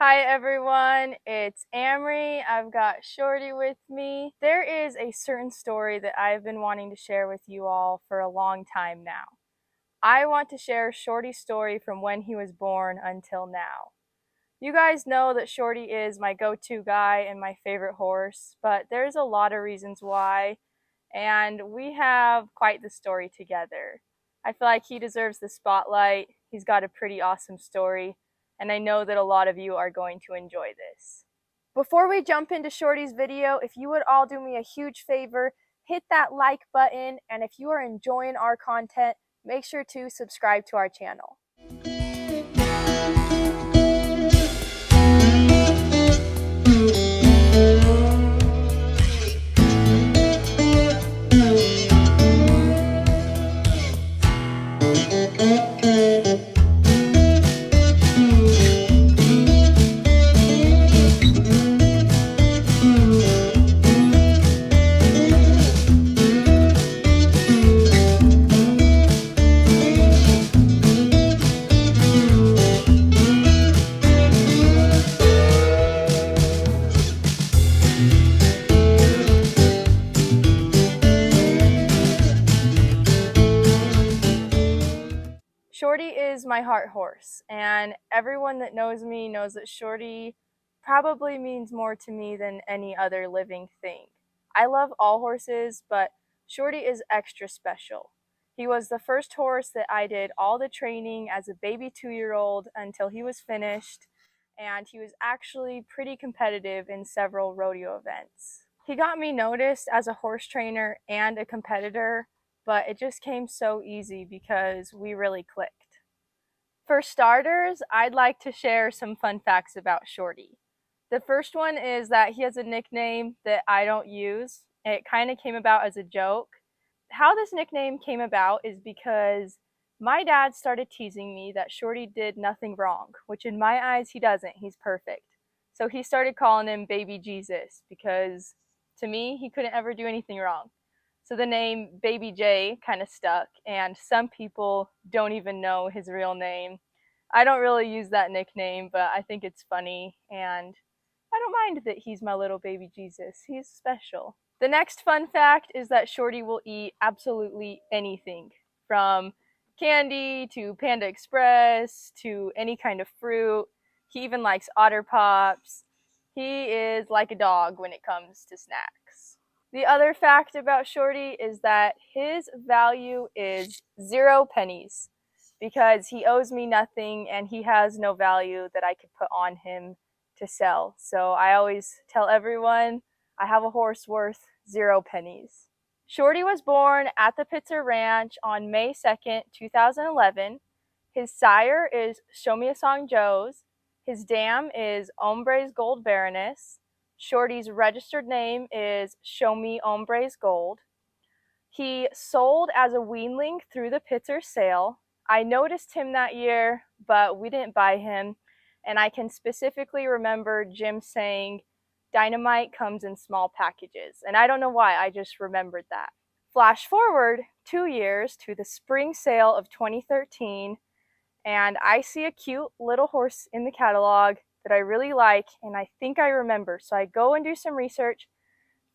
Hi everyone, it's Amory. I've got Shorty with me. There is a certain story that I've been wanting to share with you all for a long time now. I want to share Shorty's story from when he was born until now. You guys know that Shorty is my go-to guy and my favorite horse, but there's a lot of reasons why, and we have quite the story together. I feel like he deserves the spotlight. He's got a pretty awesome story, and I know that a lot of you are going to enjoy this. Before we jump into Shorty's video, if you would all do me a huge favor, hit that like button, and if you are enjoying our content, make sure to subscribe to our channel. Shorty is my heart horse, and everyone that knows me knows that Shorty probably means more to me than any other living thing. I love all horses, but Shorty is extra special. He was the first horse that I did all the training as a baby 2-year-old until he was finished, and he was actually pretty competitive in several rodeo events. He got me noticed as a horse trainer and a competitor, but it just came so easy because we really clicked. For starters, I'd like to share some fun facts about Shorty. The first one is that he has a nickname that I don't use. It kind of came about as a joke. How this nickname came about is because my dad started teasing me that Shorty did nothing wrong, which in my eyes he doesn't. He's perfect. So he started calling him Baby Jesus because to me he couldn't ever do anything wrong. So the name Baby J kind of stuck, and some people don't even know his real name. I don't really use that nickname, but I think it's funny, and I don't mind that he's my little baby Jesus. He's special. The next fun fact is that Shorty will eat absolutely anything, from candy to Panda Express to any kind of fruit. He even likes Otter Pops. He is like a dog when it comes to snacks. The other fact about Shorty is that his value is 0 pennies because he owes me nothing and he has no value that I could put on him to sell. So I always tell everyone I have a horse worth 0 pennies. Shorty was born at the Pitzer Ranch on May 2nd, 2011. His sire is Show Me a Song Joe's. His dam is Hombres Gold Baroness. Shorty's registered name is Show Me Hombres Gold. He sold as a weanling through the Pitzer sale. I noticed him that year, but we didn't buy him. And I can specifically remember Jim saying, Dynamite comes in small packages. And I don't know why, I just remembered that. Flash forward 2 years to the spring sale of 2013, and I see a cute little horse in the catalog that I really like, and I think I remember. So I go and do some research,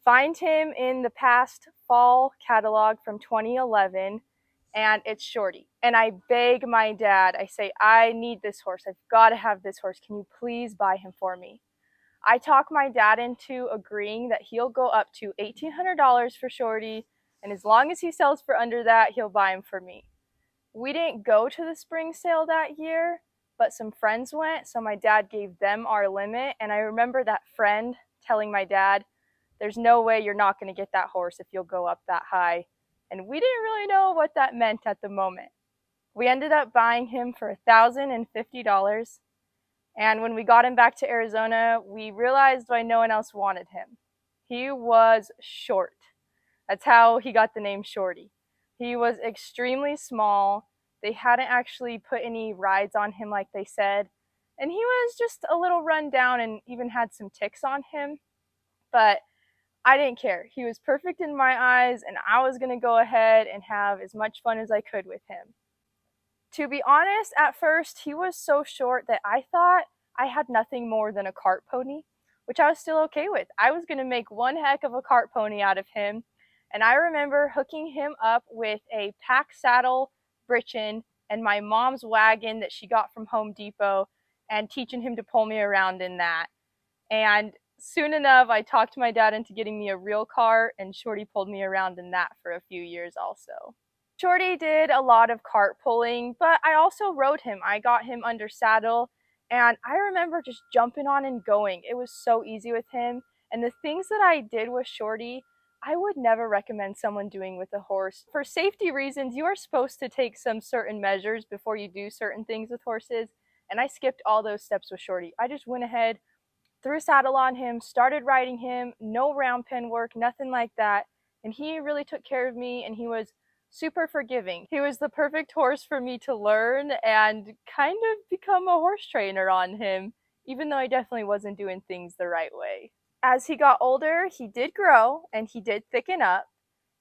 find him in the past fall catalog from 2011, and it's Shorty. And I beg my dad, I say, I need this horse. I've got to have this horse. Can you please buy him for me? I talk my dad into agreeing that he'll go up to $1,800 for Shorty, and as long as he sells for under that, he'll buy him for me. We didn't go to the spring sale that year, but some friends went, so my dad gave them our limit, and I remember that friend telling my dad, there's no way you're not going to get that horse if you'll go up that high. And we didn't really know what that meant at the moment. We ended up buying him for $1,050, and when we got him back to Arizona, we realized why no one else wanted him. He was short. That's how he got the name Shorty. He was extremely small. They hadn't actually put any rides on him like they said. And he was just a little run down and even had some ticks on him. But I didn't care. He was perfect in my eyes, and I was going to go ahead and have as much fun as I could with him. To be honest, at first, he was so short that I thought I had nothing more than a cart pony, which I was still okay with. I was going to make one heck of a cart pony out of him. And I remember hooking him up with a pack saddle britchin and my mom's wagon that she got from Home Depot and teaching him to pull me around in that. And soon enough, I talked my dad into getting me a real cart, and Shorty pulled me around in that for a few years also. Shorty did a lot of cart pulling, but I also rode him. I got him under saddle, and I remember just jumping on and going. It was so easy with him. And the things that I did with Shorty, I would never recommend someone doing with a horse. For safety reasons, you are supposed to take some certain measures before you do certain things with horses, and I skipped all those steps with Shorty. I just went ahead, threw a saddle on him, started riding him, no round pen work, nothing like that. And he really took care of me, and he was super forgiving. He was the perfect horse for me to learn and kind of become a horse trainer on him, even though I definitely wasn't doing things the right way. As he got older, he did grow and he did thicken up,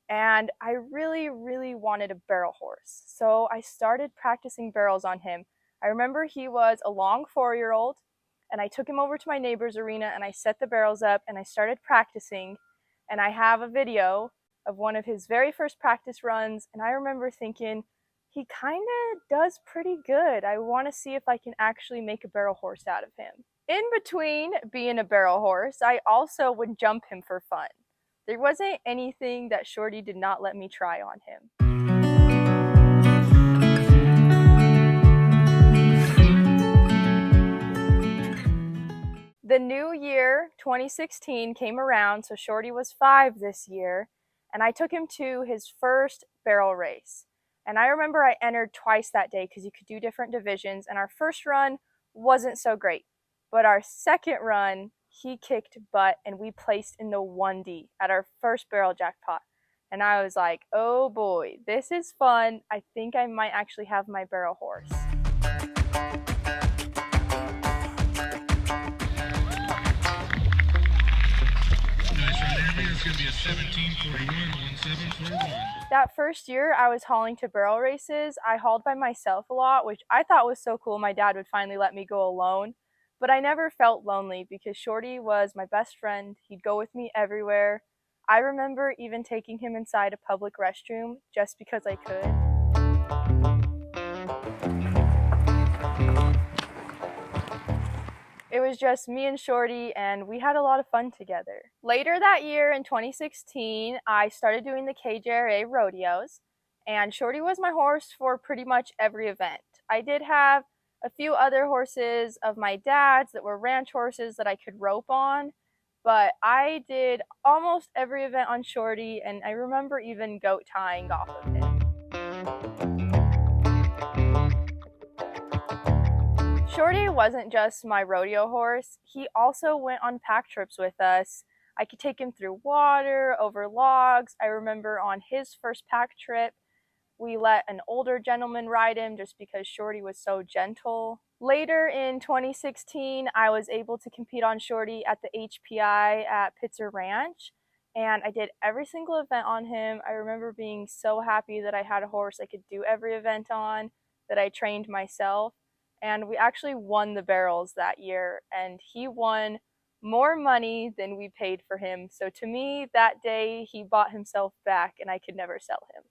and I really, really wanted a barrel horse. So I started practicing barrels on him. I remember he was a long 4-year-old, and I took him over to my neighbor's arena and I set the barrels up and I started practicing. And I have a video of one of his very first practice runs, and I remember thinking, he kind of does pretty good. I want to see if I can actually make a barrel horse out of him. In between being a barrel horse, I also would jump him for fun. There wasn't anything that Shorty did not let me try on him. The new year, 2016, came around, so Shorty was 5 this year, and I took him to his first barrel race. And I remember I entered twice that day because you could do different divisions, and our first run wasn't so great. But our second run, he kicked butt, and we placed in the 1D at our first barrel jackpot. And I was like, oh boy, this is fun. I think I might actually have my barrel horse. It's going to be a 17:41, 17:41. That first year I was hauling to barrel races, I hauled by myself a lot, which I thought was so cool my dad would finally let me go alone. But I never felt lonely because Shorty was my best friend. He'd go with me everywhere. I remember even taking him inside a public restroom just because I could. It was just me and Shorty, and we had a lot of fun together. Later that year in 2016, I started doing the KJRA rodeos, and Shorty was my horse for pretty much every event. I did have a few other horses of my dad's that were ranch horses that I could rope on, but I did almost every event on Shorty, and I remember even goat tying off of him. Shorty wasn't just my rodeo horse, he also went on pack trips with us. I could take him through water, over logs. I remember on his first pack trip, we let an older gentleman ride him just because Shorty was so gentle. Later in 2016, I was able to compete on Shorty at the HPI at Pitzer Ranch, and I did every single event on him. I remember being so happy that I had a horse I could do every event on, that I trained myself. And we actually won the barrels that year, and he won more money than we paid for him. So to me, that day, he bought himself back, and I could never sell him.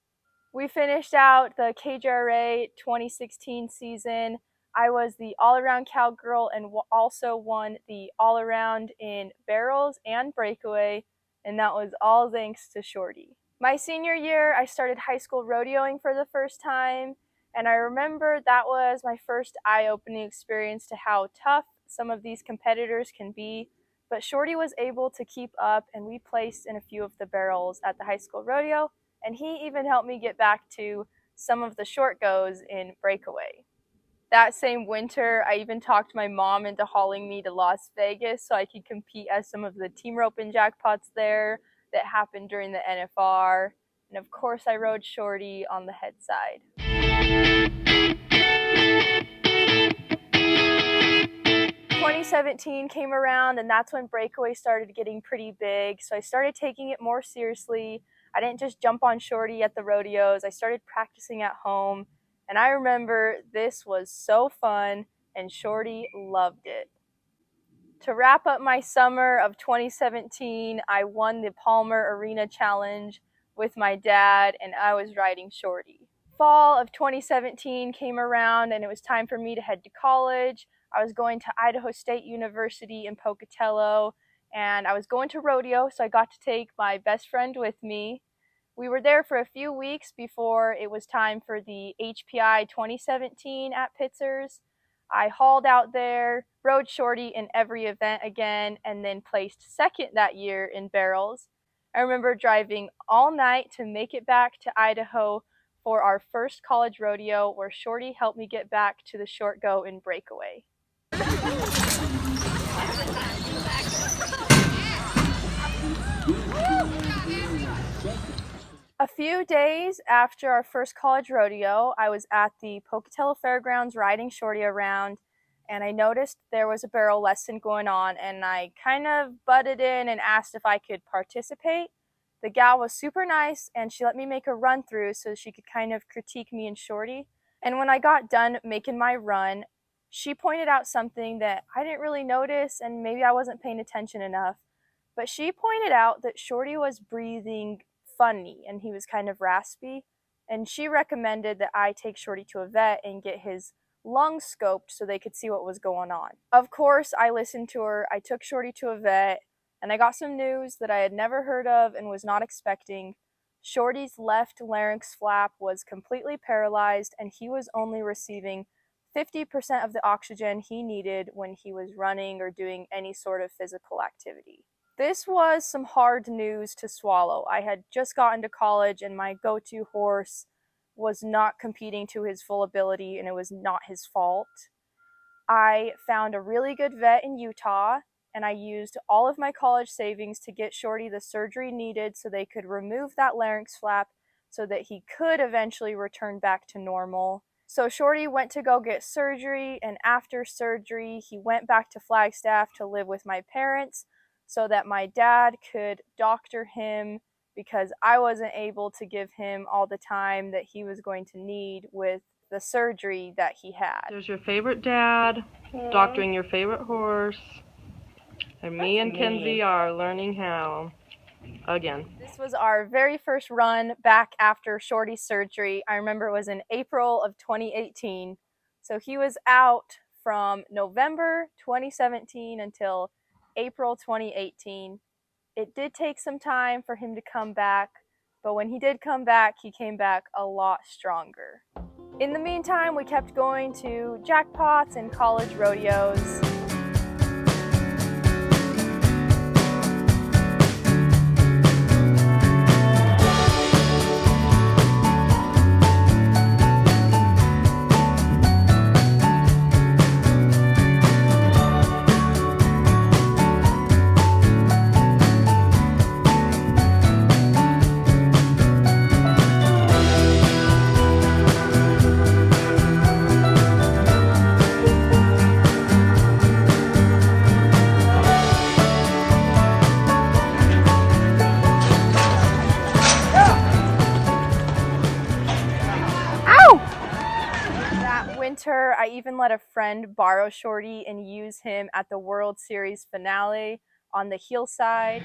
We finished out the KJRA 2016 season. I was the all-around cowgirl and also won the all-around in barrels and breakaway, and that was all thanks to Shorty. My senior year, I started high school rodeoing for the first time. And I remember that was my first eye-opening experience to how tough some of these competitors can be. But Shorty was able to keep up, and we placed in a few of the barrels at the high school rodeo. And he even helped me get back to some of the short goes in breakaway. That same winter, I even talked my mom into hauling me to Las Vegas so I could compete as some of the team roping jackpots there that happened during the NFR. And of course, I rode Shorty on the head side. 2017 came around, and that's when breakaway started getting pretty big. So I started taking it more seriously. I didn't just jump on Shorty at the rodeos. I started practicing at home. And I remember this was so fun, and Shorty loved it. To wrap up my summer of 2017, I won the Palmer Arena Challenge with my dad, and I was riding Shorty. Fall of 2017 came around and it was time for me to head to college. I was going to Idaho State University in Pocatello, and I was going to rodeo, so I got to take my best friend with me. We were there for a few weeks before it was time for the HPI 2017 at Pitzers. I hauled out there, rode Shorty in every event again, and then placed second that year in barrels. I remember driving all night to make it back to Idaho for our first college rodeo, where Shorty helped me get back to the short go in breakaway. A few days after our first college rodeo, I was at the Pocatello Fairgrounds riding Shorty around, and I noticed there was a barrel lesson going on, and I kind of butted in and asked if I could participate. The gal was super nice, and she let me make a run through so she could kind of critique me and Shorty. And when I got done making my run, she pointed out something that I didn't really notice, and maybe I wasn't paying attention enough. But she pointed out that Shorty was breathing funny and he was kind of raspy, and she recommended that I take Shorty to a vet and get his lungs scoped so they could see what was going on. Of course, I listened to her. I took Shorty to a vet, and I got some news that I had never heard of and was not expecting. Shorty's left larynx flap was completely paralyzed, and he was only receiving 50% of the oxygen he needed when he was running or doing any sort of physical activity. This was some hard news to swallow. I had just gotten to college, and my go-to horse was not competing to his full ability, and it was not his fault. I found a really good vet in Utah, and I used all of my college savings to get Shorty the surgery needed so they could remove that larynx flap so that he could eventually return back to normal. So Shorty went to go get surgery, and after surgery, he went back to Flagstaff to live with my parents so that my dad could doctor him, because I wasn't able to give him all the time that he was going to need with the surgery that he had. There's your favorite dad, doctoring your favorite horse, and me and Kenzie are learning how again. This was our very first run back after Shorty's surgery. I remember it was in April of 2018. So he was out from November 2017 until April 2018. It did take some time for him to come back, but when he did come back, he came back a lot stronger. In the meantime, we kept going to jackpots and college rodeos. Winter, I even let a friend borrow Shorty and use him at the World Series finale on the hillside.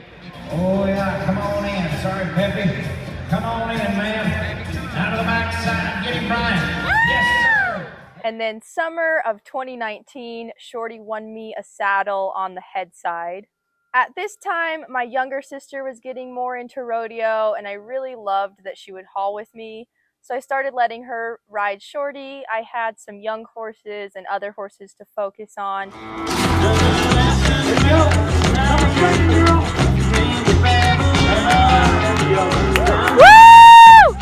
Oh yeah, come on in. Sorry, Peppy. Come on in, man. Out of the backside. Get him, Brian. Yes, sir. And then summer of 2019, Shorty won me a saddle on the head side. At this time, my younger sister was getting more into rodeo, and I really loved that she would haul with me. So I started letting her ride Shorty. I had some young horses and other horses to focus on. Woo!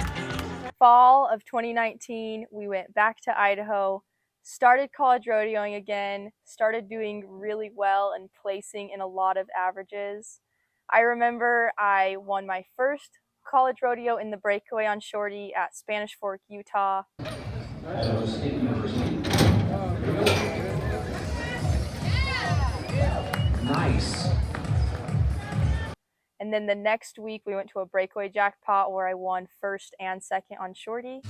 Fall of 2019, we went back to Idaho, started college rodeoing again, started doing really well and placing in a lot of averages. I remember I won my first college rodeo in the breakaway on Shorty at Spanish Fork, Utah. Nice. And then the next week we went to a breakaway jackpot where I won first and second on Shorty.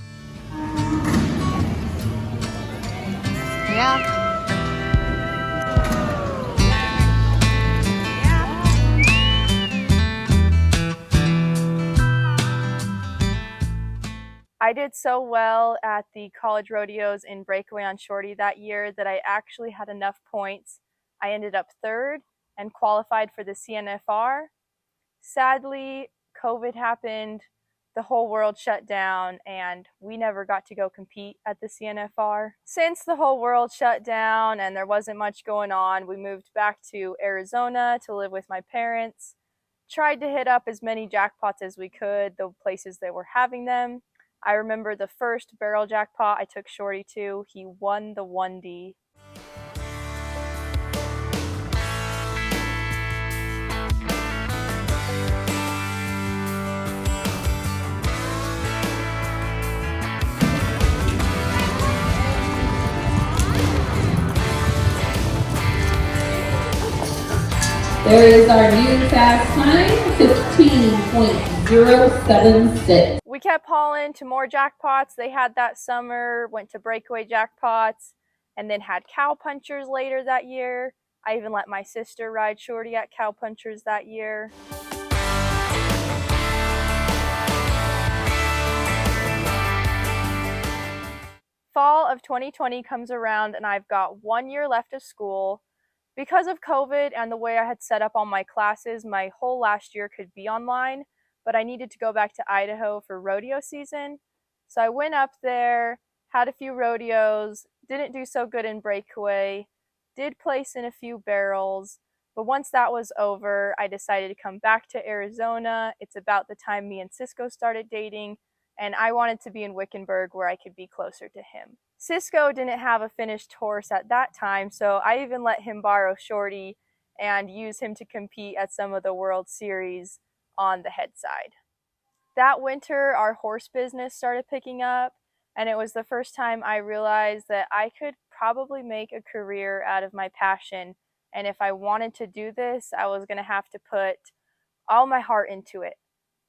Yeah. did so well at the college rodeos in Breakaway on Shorty that year that I actually had enough points. I ended up third and qualified for the CNFR. Sadly, COVID happened, the whole world shut down, and we never got to go compete at the CNFR. Since the whole world shut down and there wasn't much going on, we moved back to Arizona to live with my parents. Tried to hit up as many jackpots as we could, the places that were having them. I remember the first barrel jackpot I took Shorty to, he won the 1D. There is our new fast time, 15.076. We kept hauling to more jackpots they had that summer, went to breakaway jackpots, and then had cow punchers later that year. I even let my sister ride Shorty at cow punchers that year. Fall of 2020 comes around and I've got 1 year left of school. Because of COVID and the way I had set up all my classes, my whole last year could be online, but I needed to go back to Idaho for rodeo season. So I went up there, had a few rodeos, didn't do so good in breakaway, did place in a few barrels, but once that was over, I decided to come back to Arizona. It's about the time me and Cisco started dating, and I wanted to be in Wickenburg where I could be closer to him. Cisco didn't have a finished horse at that time, so I even let him borrow Shorty and use him to compete at some of the World Series on the head side. That winter, our horse business started picking up, and it was the first time I realized that I could probably make a career out of my passion, and if I wanted to do this, I was going to have to put all my heart into it.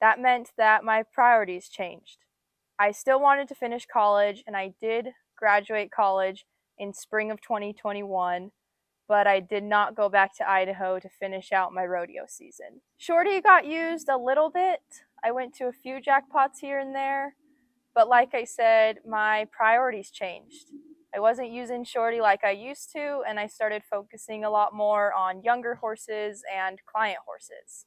That meant that my priorities changed. I still wanted to finish college, and I did graduate college in spring of 2021, but I did not go back to Idaho to finish out my rodeo season. Shorty got used a little bit. I went to a few jackpots here and there, but like I said, my priorities changed. I wasn't using Shorty like I used to, and I started focusing a lot more on younger horses and client horses.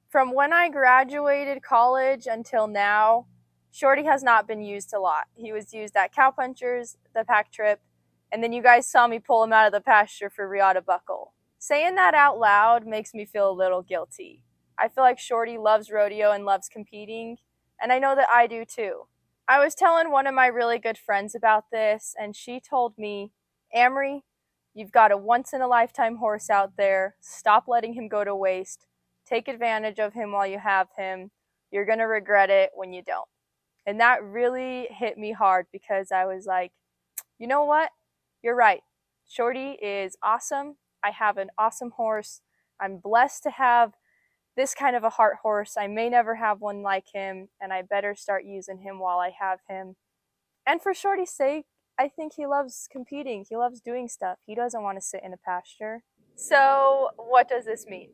From when I graduated college until now, Shorty has not been used a lot. He was used at cow punchers, the pack trip, and then you guys saw me pull him out of the pasture for Regatta Buckle. Saying that out loud makes me feel a little guilty. I feel like Shorty loves rodeo and loves competing, and I know that I do too. I was telling one of my really good friends about this, and she told me, Amory, you've got a once-in-a-lifetime horse out there. Stop letting him go to waste. Take advantage of him while you have him. You're going to regret it when you don't. And that really hit me hard because I was like, you know what? You're right. Shorty is awesome. I have an awesome horse. I'm blessed to have this kind of a heart horse. I may never have one like him, and I better start using him while I have him. And for Shorty's sake, I think he loves competing. He loves doing stuff. He doesn't want to sit in a pasture. So what does this mean?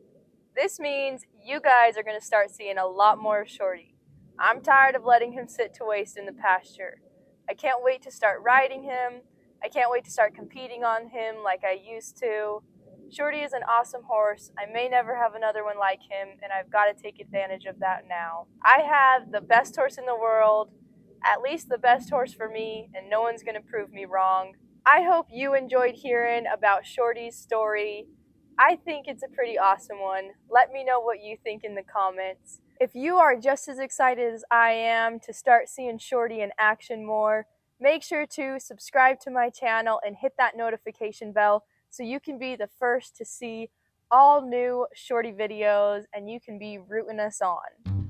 This means you guys are going to start seeing a lot more of Shorty. I'm tired of letting him sit to waste in the pasture. I can't wait to start riding him. I can't wait to start competing on him like I used to. Shorty is an awesome horse. I may never have another one like him, and I've got to take advantage of that now. I have the best horse in the world, at least the best horse for me, and no one's going to prove me wrong. I hope you enjoyed hearing about Shorty's story. I think it's a pretty awesome one. Let me know what you think in the comments. If you are just as excited as I am to start seeing Shorty in action more, make sure to subscribe to my channel and hit that notification bell so you can be the first to see all new Shorty videos and you can be rooting us on.